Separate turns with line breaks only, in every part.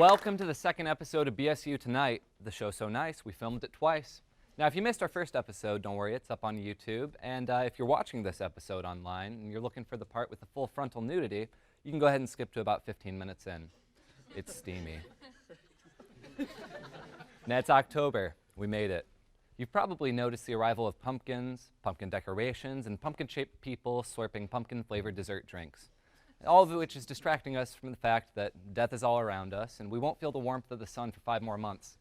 Welcome to the second episode of BSU Tonight. The show's so nice, we filmed it twice. Now, if you missed our first episode, don't worry, it's up on YouTube. And if you're watching this episode online and you're looking for the part with the full frontal nudity, you can go ahead and skip to about 15 minutes in. It's steamy. Now, it's October. We made it. You've probably noticed the arrival of pumpkins, pumpkin decorations, and pumpkin-shaped people slurping pumpkin-flavored dessert drinks. All of which is distracting us from the fact that death is all around us, and we won't feel the warmth of the sun for 5 more months.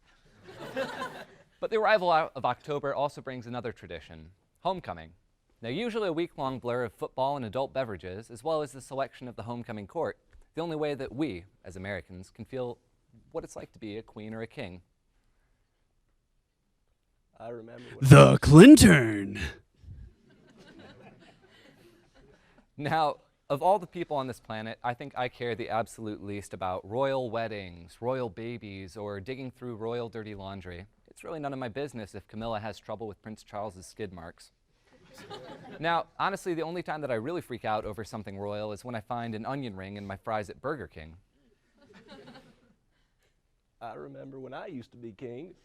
But the arrival of October also brings another tradition, homecoming. Now, usually a week-long blur of football and adult beverages, as well as the selection of the homecoming court, the only way that we, as Americans, can feel what it's like to be a queen or a king.
I remember
the Clinton.
Now, of all the people on this planet, I think I care the absolute least about royal weddings, royal babies, or digging through royal dirty laundry. It's really none of my business if Camilla has trouble with Prince Charles's skid marks. Now, honestly, the only time that I really freak out over something royal is when I find an onion ring in my fries at Burger King.
I remember when I used to be king.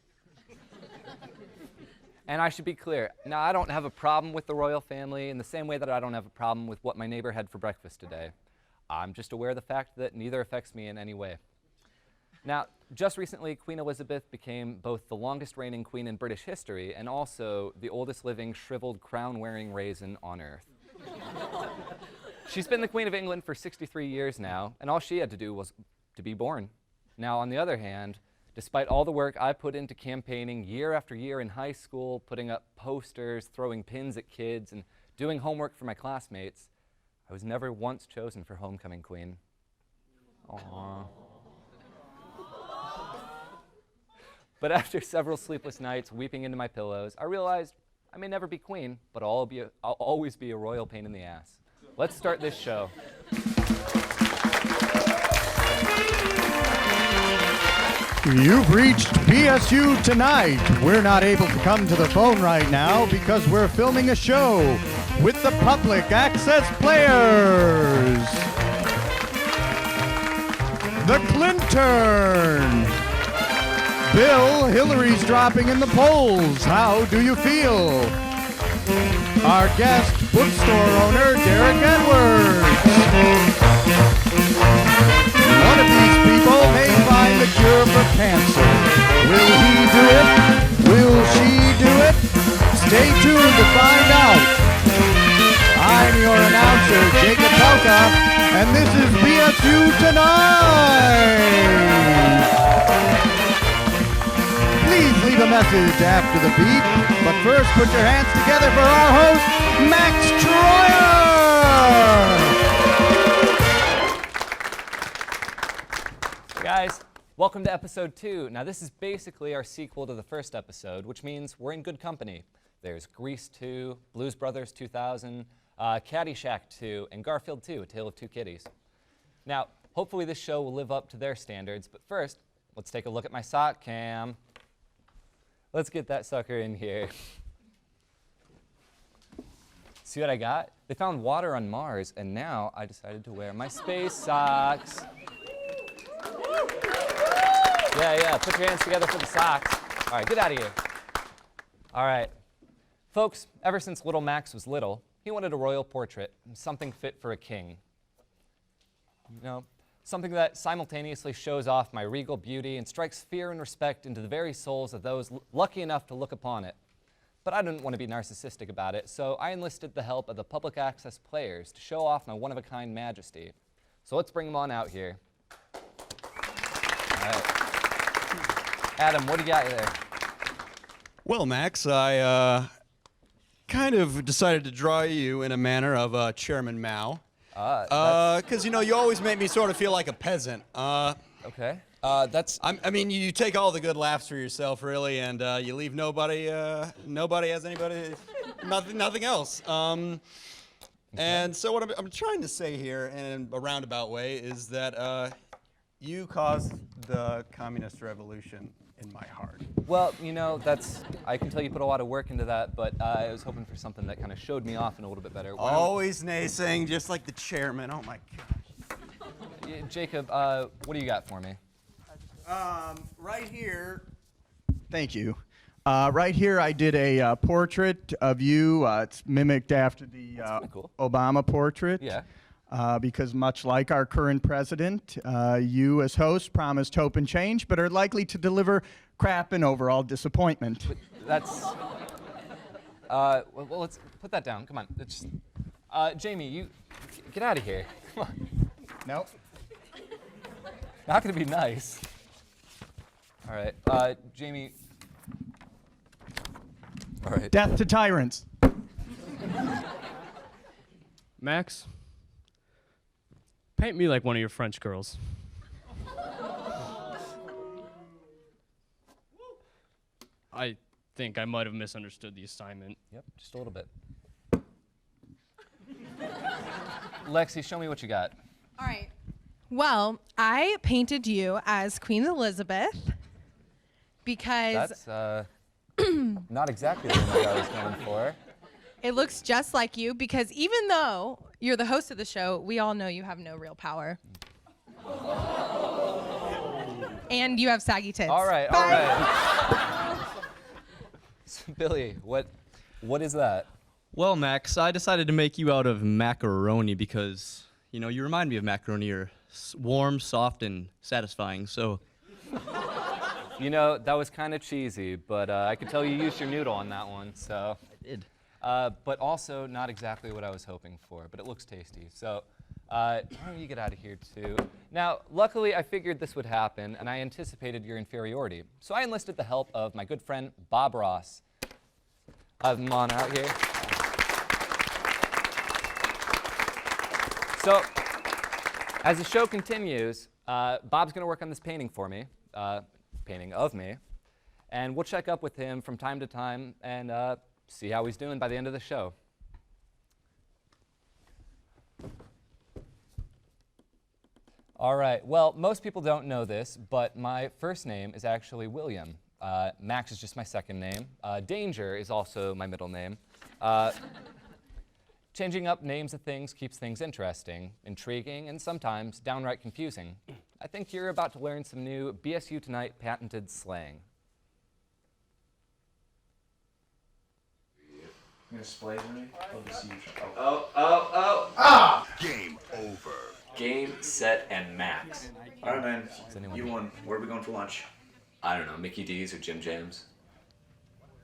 And I should be clear, now I don't have a problem with the royal family in the same way that I don't have a problem with what my neighbor had for breakfast today. I'm just aware of the fact that neither affects me in any way. Now, just recently, Queen Elizabeth became both the longest reigning queen in British history and also the oldest living shriveled crown-wearing raisin on Earth. She's been the Queen of England for 63 years now, and all she had to do was to be born. Now, on the other hand, despite all the work I put into campaigning year after year in high school, putting up posters, throwing pins at kids, and doing homework for my classmates, I was never once chosen for homecoming queen. Aww. But after several sleepless nights weeping into my pillows, I realized I may never be queen, but I'll always be a royal pain in the ass. Let's start this show.
You've reached BSU Tonight. We're not able to come to the phone right now because we're filming a show with the public access players. The Clinton. Bill, Hillary's dropping in the polls. How do you feel? Our guest, bookstore owner, Derek Edwards. One of these people may find the cure for cancer. Will he do it? Will she do it? Stay tuned to find out. I'm your announcer, Jacob Pelka, and this is BSU Tonight. Please leave a message after the beep, but first put your hands together for our host, Max Troyer!
Hey guys, welcome to episode 2. Now this is basically our sequel to the first episode, which means we're in good company. There's Grease 2, Blues Brothers 2000, Caddyshack 2, and Garfield 2, A Tale of Two Kitties. Now, hopefully this show will live up to their standards, but first, let's take a look at my sock cam. Let's get that sucker in here. See what I got? They found water on Mars, and now I decided to wear my space socks. Yeah, put your hands together for the socks. All right, get out of here. All right. Folks, ever since little Max was little, he wanted a royal portrait, something fit for a king. You know, something that simultaneously shows off my regal beauty and strikes fear and respect into the very souls of those lucky enough to look upon it. But I didn't want to be narcissistic about it, so I enlisted the help of the public access players to show off my one-of-a-kind majesty. So let's bring them on out here. All right. Adam, what do you got there?
Well, Max, I kind of decided to draw you in a manner of Chairman Mao. Because, you know, you always make me sort of feel like a peasant.
Okay.
I mean, you take all the good laughs for yourself, really, and you leave nobody has anybody, nothing else.
Okay.
And so what I'm trying to say here in a roundabout way is that you caused the communist revolution in my heart.
Well, you know, I can tell you put a lot of work into that, but I was hoping for something that kind of showed me off in a little bit better.
Always naysaying, just like the chairman. Oh my gosh.
Jacob, what do you got for me?
Right here. Thank you. Right here, I did a portrait of you. It's mimicked after the
kinda cool.
Obama portrait.
Yeah.
Because much like our current president, you as host promised hope and change, but are likely to deliver crap and overall disappointment.
That's. Well, let's put that down. Come on. It's just, Jamie, you get out of here. Come on.
Nope.
Not gonna be nice. All right, Jamie. All right.
Death to tyrants.
Max, paint me like one of your French girls. I think I might have misunderstood the assignment.
Yep, just a little bit. Lexi, show me what you got.
All right. Well, I painted you as Queen Elizabeth because
That's not exactly the image I was going for.
it looks just like you, because even though you're the host of the show, we all know you have no real power. And you have saggy tits.
All right, all right. So, Billy, what is that?
Well, Max, I decided to make you out of macaroni because, you know, you remind me of macaroni. You're warm, soft, and satisfying, so...
You know, that was kind of cheesy, but I could tell you used your noodle on that one, so.
I did.
But also not exactly what I was hoping for, but it looks tasty. So why don't you get out of here too? Now, luckily I figured this would happen, and I anticipated your inferiority. So I enlisted the help of my good friend, Bob Ross. I have him on out here. So, as the show continues, Bob's gonna work on this painting for me, painting of me, and we'll check up with him from time to time and see how he's doing by the end of the show. All right, well, most people don't know this, but my first name is actually William. Max is just my second name. Danger is also my middle name. Changing up names of things keeps things interesting, intriguing, and sometimes downright confusing. I think you're about to learn some new BSU Tonight patented slang.
You gonna splash me?
Game over.
Game, set, and Max.
All right, man.
anyone-
You won. Where are we going for lunch?
I don't know, Mickey D's or Jim Jams.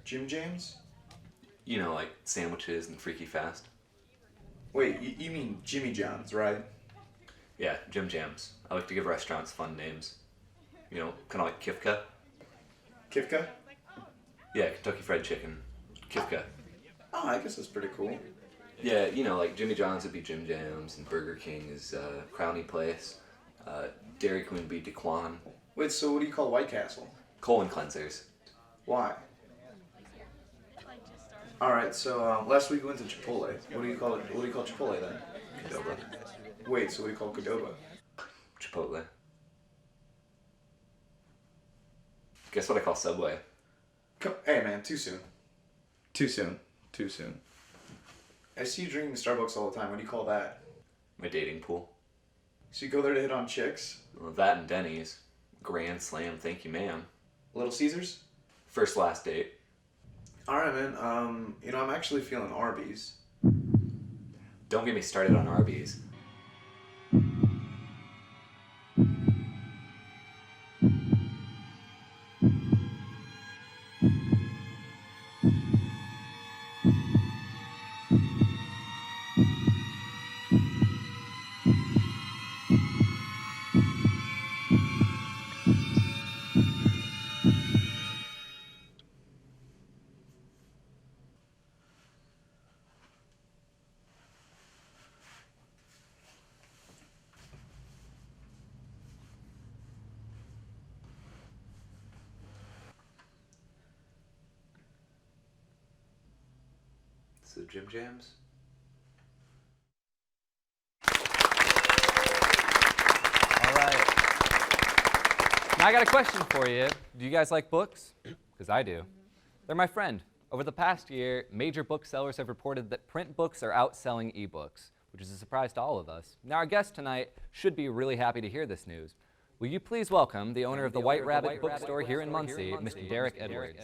Jim James?
You know, like sandwiches and Freaky Fast.
Wait, you mean Jimmy John's, right?
Yeah, Jim Jams. I like to give restaurants fun names. You know, kind of like Kifka.
Kifka?
Yeah, Kentucky Fried Chicken. Kifka.
Oh, I guess that's pretty cool.
Yeah, you know, like Jimmy John's would be Jim Jams, and Burger King is Crowny Place. Dairy Queen would be DeQuan.
Wait, so what do you call White Castle?
Colon cleansers.
Why? All right, so last week we went to Chipotle. What do you call it? What do you call Chipotle then?
Qdoba.
Wait, so what do you call Qdoba?
Chipotle. Guess what I call Subway?
Hey, man, too soon. Too soon. Too soon. I see you drinking Starbucks all the time. What do you call that?
My dating pool.
So you go there to hit on chicks?
Well, that and Denny's. Grand slam, thank you, ma'am.
Little Caesars?
First last date.
All right, man. You know, I'm actually feeling Arby's.
Don't get me started on Arby's. So Jim Jams?
All right. Now I got a question for you. Do you guys like books? Because I do. They're my friend. Over the past year, major booksellers have reported that print books are outselling ebooks, which is a surprise to all of us. Now our guest tonight should be really happy to hear this news. Will you please welcome the owner of the White Rabbit Bookstore here in Muncie, Mr. Derek Edwards.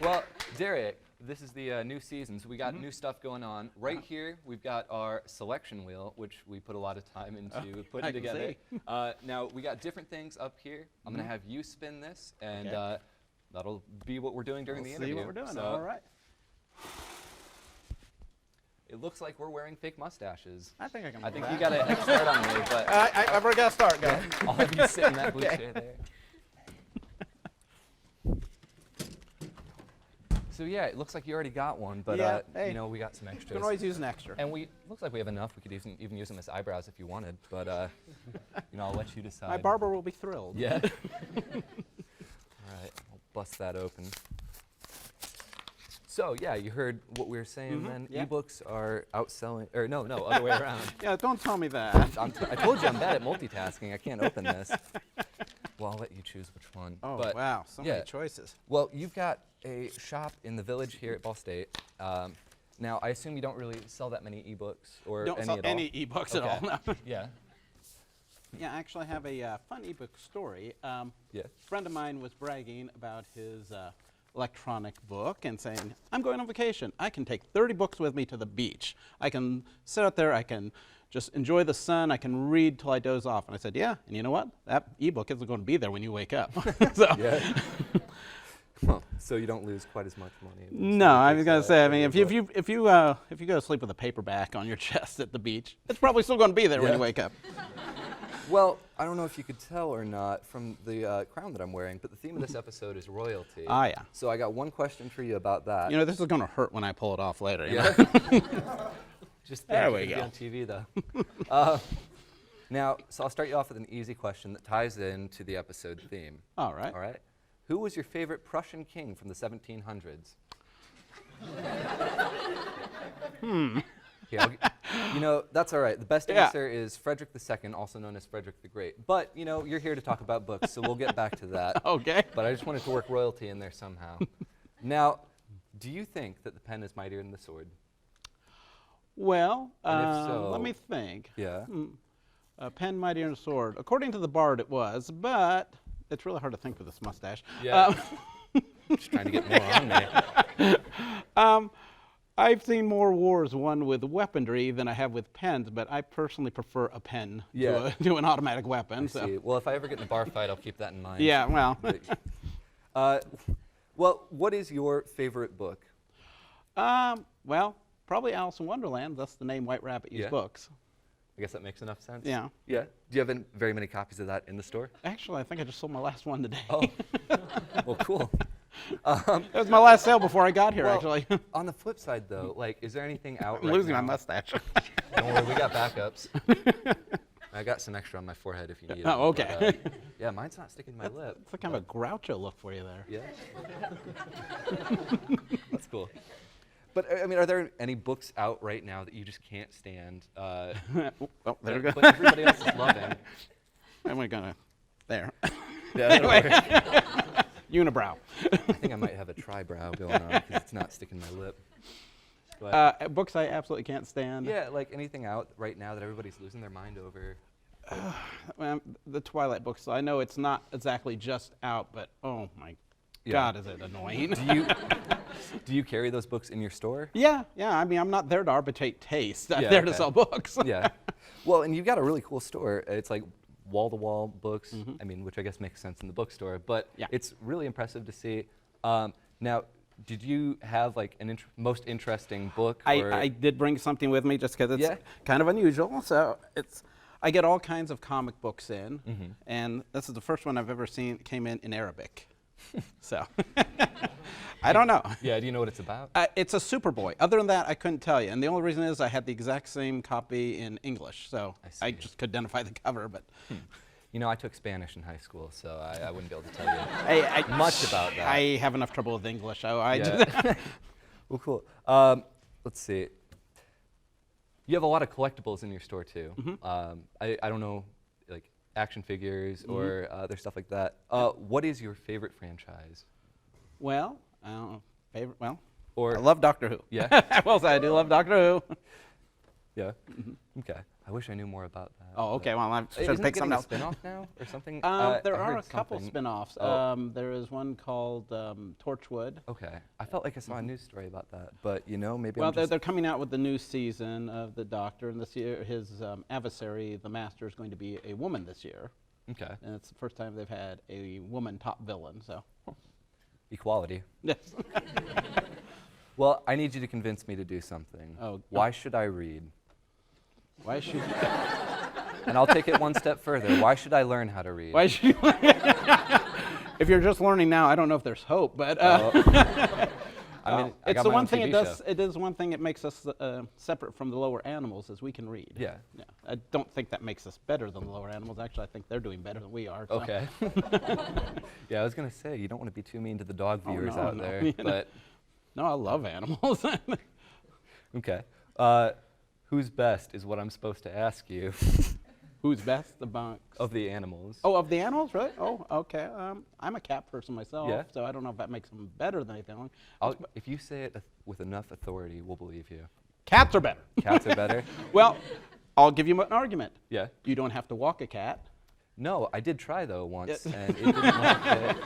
Well, Derek, this is the new season, so we got new stuff going on. Right here, we've got our selection wheel, which we put a lot of time into putting together. Now, we got different things up here. I'm going to have you spin this, and that'll be what we're doing during the interview.
See what we're doing,
So
all right.
it looks like we're wearing fake mustaches.
I think I can
I
do
think
that.
you got a head start on me, but
I've already got to start, guys.
I'll have you sit in that blue chair there. So yeah, it looks like you already got one, but
Yeah, hey.
you know, we got some
You
extras.
can always use an extra.
And looks like we have enough. We could even use them as eyebrows if you wanted, but you know, I'll let you decide.
My barber will be thrilled.
Yeah. All right, I'll bust that open. So yeah, you heard what we were saying then.
yeah.
Ebooks are outselling, or no, other way around.
Yeah, don't tell me that.
I told you I'm bad at multitasking. I can't open this. Well, I'll let you choose which one.
Oh,
but
wow, so
yeah.
many choices.
Well, you've got a shop in the village here at Ball State. Now, I assume you don't really sell that many ebooks or
Don't
any
sell
at all?
any ebooks at all. No.
Yeah.
Yeah, I actually have a fun ebook story.
Yeah.
A friend of mine was bragging about his electronic book and saying, I'm going on vacation. I can take 30 books with me to the beach. I can sit out there, I can just enjoy the sun, I can read till I doze off. And I said, yeah, and you know what? That ebook isn't going to be there when you wake up. So.
Yeah. Well, so you don't lose quite as much money.
No, I was going to say, I mean, if you go to sleep with a paperback on your chest at the beach, it's probably still going to be there when you wake up.
Well, I don't know if you could tell or not from the crown that I'm wearing, but the theme of this episode is royalty.
Ah, yeah.
So I got one question for you about that.
You know, this is going to hurt when I pull it off later. You
Yeah.
know?
Just
There we
be
go.
on TV though. Now, so I'll start you off with an easy question that ties into the episode theme.
All right.
All right. Who was your favorite Prussian king from the 1700s? Here, you know, that's all right. The best
Yeah.
answer is Frederick II, also known as Frederick the Great. But, you know, you're here to talk about books, so we'll get back to that.
Okay.
But I just wanted to work royalty in there somehow. Now, do you think that the pen is mightier than the sword?
Well,
And if so-
let me think.
Yeah.
A pen mightier than a sword. According to the bard, it was, but it's really hard to think with this mustache.
Yeah. Just trying to get more on me.
I've seen more wars won with weaponry than I have with pens, but I personally prefer a pen to an automatic weapon. So.
See. Well, if I ever get in a bar fight, I'll keep that in mind.
Yeah, well.
Well, what is your favorite book?
Well, probably Alice in Wonderland. That's the name White Rabbit used books.
I guess that makes enough sense.
Yeah.
Yeah. Do you have very many copies of that in the store?
Actually, I think I just sold my last one today.
Oh. Well, cool.
That was my last sale before I got here,
Well,
actually.
On the flip side, though, like, is there anything out
I'm
right
losing
now?
my mustache.
Don't worry, we got backups. I got some extra on my forehead if you need it.
Oh, okay.
But, yeah, mine's not sticking to my lip.
It's like kind of a Groucho look for you there.
Yeah. That's cool. But, I mean, are there any books out right now that you just can't stand?
Oh, there we go.
But everybody else is loving.
And we're gonna, there.
Yeah, that'll work.
Unibrow.
I think I might have a tribrow going on because it's not sticking to my lip. But,
Books I absolutely can't stand.
yeah, like anything out right now that everybody's losing their mind over.
Well, the Twilight books, I know it's not exactly just out, but oh my God, is it annoying.
Do you carry those books in your store?
Yeah, I mean, I'm not there to arbitrate taste. I'm
Yeah,
there to
okay.
sell books.
Yeah. Well, and you've got a really cool store. It's like wall-to-wall books, I mean, which I guess makes sense in the bookstore, but it's really impressive to see. Now, did you have like an most interesting book?
I did bring something with me just because it's kind of unusual. So I get all kinds of comic books in, and this is the first one I've ever seen came in Arabic. So I don't know.
Yeah, do you know what it's about?
It's a Superboy. Other than that, I couldn't tell you. And the only reason is I had the exact same copy in English, so I just could identify the cover. But
you know, I took Spanish in high school, so I wouldn't be able to tell you much about that.
I have enough trouble with English. So
Well, cool. Let's see. You have a lot of collectibles in your store too. I don't know, like action figures or other stuff like that. What is your favorite franchise?
Well,
Or
I love Doctor Who.
Yeah.
Well, I do love Doctor Who.
Yeah. Okay. I wish I knew more about that.
Oh, okay. Well, I should
Isn't
pick
it
something
getting a
else.
spin-off now or something?
There
I
are
heard
a couple
something.
spin-offs.
Oh.
There is one called Torchwood.
Okay. I felt like I saw a news story about that, but maybe.
Well,
I'm just...
they're coming out with the new season of the Doctor, and this year his adversary, the Master, is going to be a woman this year.
Okay.
And it's the first time they've had a woman top villain. So.
Equality.
Yes.
Well, I need you to convince me to do something.
Oh.
Why should I read?
Why should you?
And I'll take it one step further. Why should I learn how to read?
Why should you? If you're just learning now, I don't know if there's hope, but
I mean, I
it's
got
the
my
one
own
thing
TV
it does.
show.
It is one thing it makes us separate from the lower animals, is we can read.
Yeah.
I don't think that makes us better than the lower animals. Actually, I think they're doing better than we are. So.
Okay. Yeah, I was gonna say you don't want to be too mean to the dog viewers out there,
You know.
but
No, I love animals.
okay. Who's best is what I'm supposed to ask you.
Who's best amongst?
Of the animals.
Oh, of the animals, really? Oh, okay. I'm a cat person myself,
Yeah.
so I don't know if that makes them better than anything.
If you say it with enough authority, we'll believe you.
Cats are better.
Cats are better?
Well, I'll give you an argument.
Yeah.
You don't have to walk a cat.
No, I did try though once, and it didn't like it.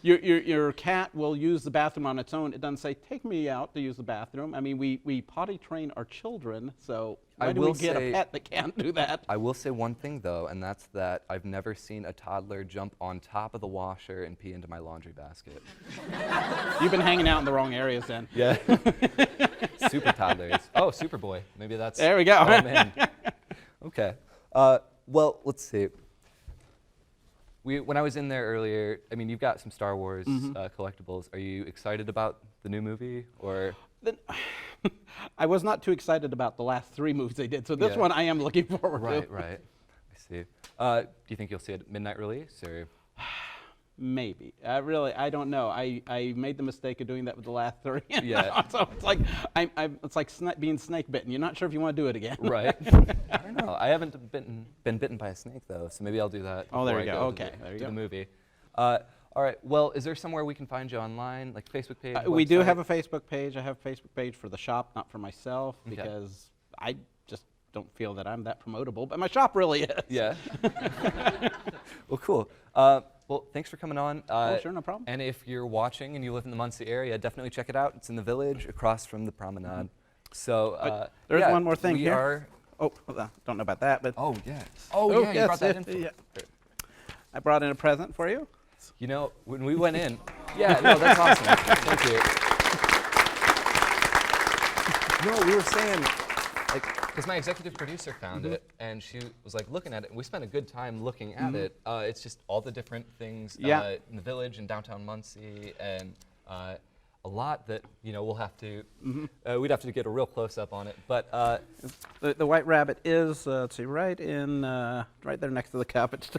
Your cat will use the bathroom on its own. It doesn't say, take me out to use the bathroom. I mean, we potty train our children, so why do we get a pet that can't do that?
I will say one thing though, and that's that I've never seen a toddler jump on top of the washer and pee into my laundry basket.
You've been hanging out in the wrong areas then.
Yeah. Super toddlers. Oh, Superboy. Maybe that's.
There we go.
Oh, man. Okay. Well, let's see. When I was in there earlier, I mean, you've got some Star Wars collectibles. Are you excited about the new movie, or?
I was not too excited about the last 3 movies they did, so this one I am looking forward to.
Right. I see. Do you think you'll see it at midnight release, or?
Maybe. I don't know. I made the mistake of doing that with the last 3.
Yeah.
So it's like it's like being snake bitten. You're not sure if you want to do it again.
Right. I don't know. I haven't been bitten by a snake though, so maybe I'll do that.
Oh, there
before
you
I
go.
to
Okay,
the,
there you
to
go.
the movie. All right. Well, is there somewhere we can find you online, like Facebook page?
We do
website?
have a Facebook page. I have a Facebook page for the shop, not for myself,
Okay.
because I just don't feel that I'm that promotable, but my shop really is.
Yeah. Well, cool. Well, thanks for coming on.
Oh, sure, no problem.
And if you're watching and you live in the Muncie area, definitely check it out. It's in the village across from the promenade. So
there's
yeah,
one more thing
we
here.
Are
Oh, well, don't know about that, but
oh yeah. Oh yeah, you
yes,
brought that in.
yeah. I brought in a present for you.
You know, when we went in, yeah, no, that's awesome. Thank you. No, we were saying, like, because my executive producer found it, and she was like looking at it, and we spent a good time looking at it. It's just all the different things in the village in downtown Muncie, and a lot that we'll have to, we'd have to get a real close up on it. But
the White Rabbit is let's see, right there next to the cup. It's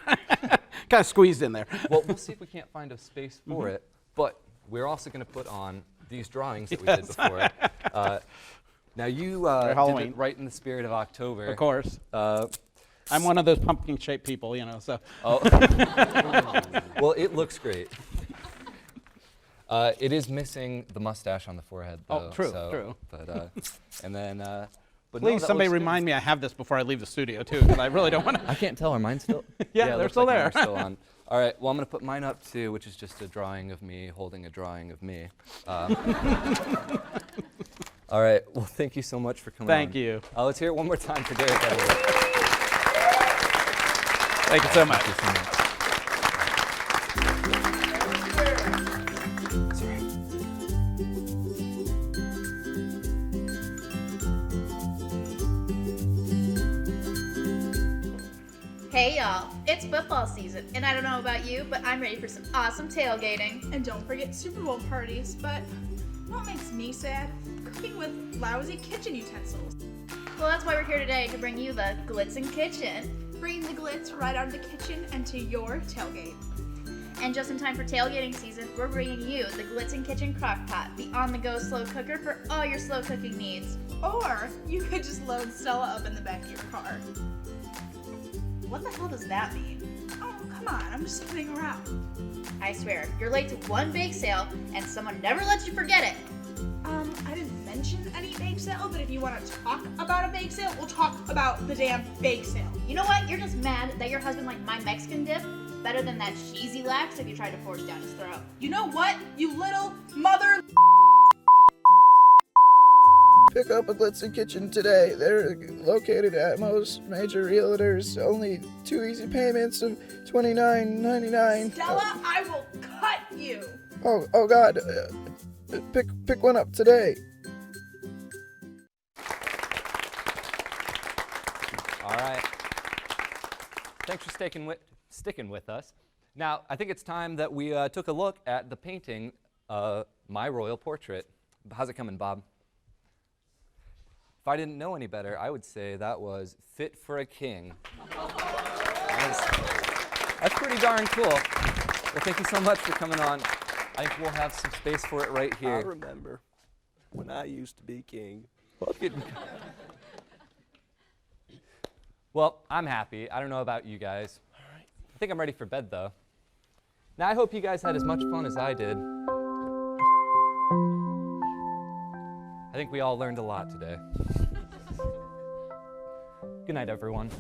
kind of squeezed in there.
well, we'll see if we can't find a space for it. But we're also going to put on these drawings that we did before. Now you did it right in the spirit of October.
Of course. I'm one of those pumpkin-shaped people, so.
Oh. Well, it looks great. It is missing the mustache on the forehead, though.
Oh, true,
so,
true.
But and then. But
Please,
no,
somebody remind me I have this before I leave the studio too, because I really don't want to.
I can't tell. Are mine still?
Yeah,
it
they're
looks
still
like
there.
mine are still on. All right. Well, I'm going to put mine up too, which is just a drawing of me holding a drawing of me. All right. Well, thank you so much for coming.
Thank you.
Let's hear it one more time for Derek.
Thank you so much.
Thank you so much.
Hey y'all, it's football season, and I don't know about you, but I'm ready for some awesome tailgating.
And don't forget Super Bowl parties, but what makes me sad? Cooking with lousy kitchen utensils.
Well, that's why we're here today, to bring you the Glitzen Kitchen.
Bringing the glitz right out of the kitchen and to your tailgate.
And just in time for tailgating season, we're bringing you the Glitzen Kitchen Crock-Pot, the on-the-go slow cooker for all your slow cooking needs.
Or you could just load Stella up in the back of your car.
What the hell does that mean?
Oh, come on, I'm just kidding around.
I swear, you're late to one bake sale, and someone never lets you forget it.
I didn't mention any bake sale, but if you want to talk about a bake sale, we'll talk about the damn bake sale.
You know what? You're just mad that your husband liked my Mexican dip better than that cheesy lax if you tried to force down his throat.
You know what, you little mother...
Pick up a Glitz & Kitchen today. They're located at most major realtors. Only 2 easy payments of $29.99.
Stella, I will cut you.
Oh God! Pick one up today.
All right. Thanks for sticking with us. Now, I think it's time that we took a look at the painting, My Royal Portrait. How's it coming, Bob? If I didn't know any better, I would say that was fit for a king. That's pretty darn cool. Well, thank you so much for coming on. I think we'll have some space for it right here.
I remember when I used to be king.
Well, I'm happy. I don't know about you guys. I think I'm ready for bed, though. Now, I hope you guys had as much fun as I did. I think we all learned a lot today. Good night, everyone.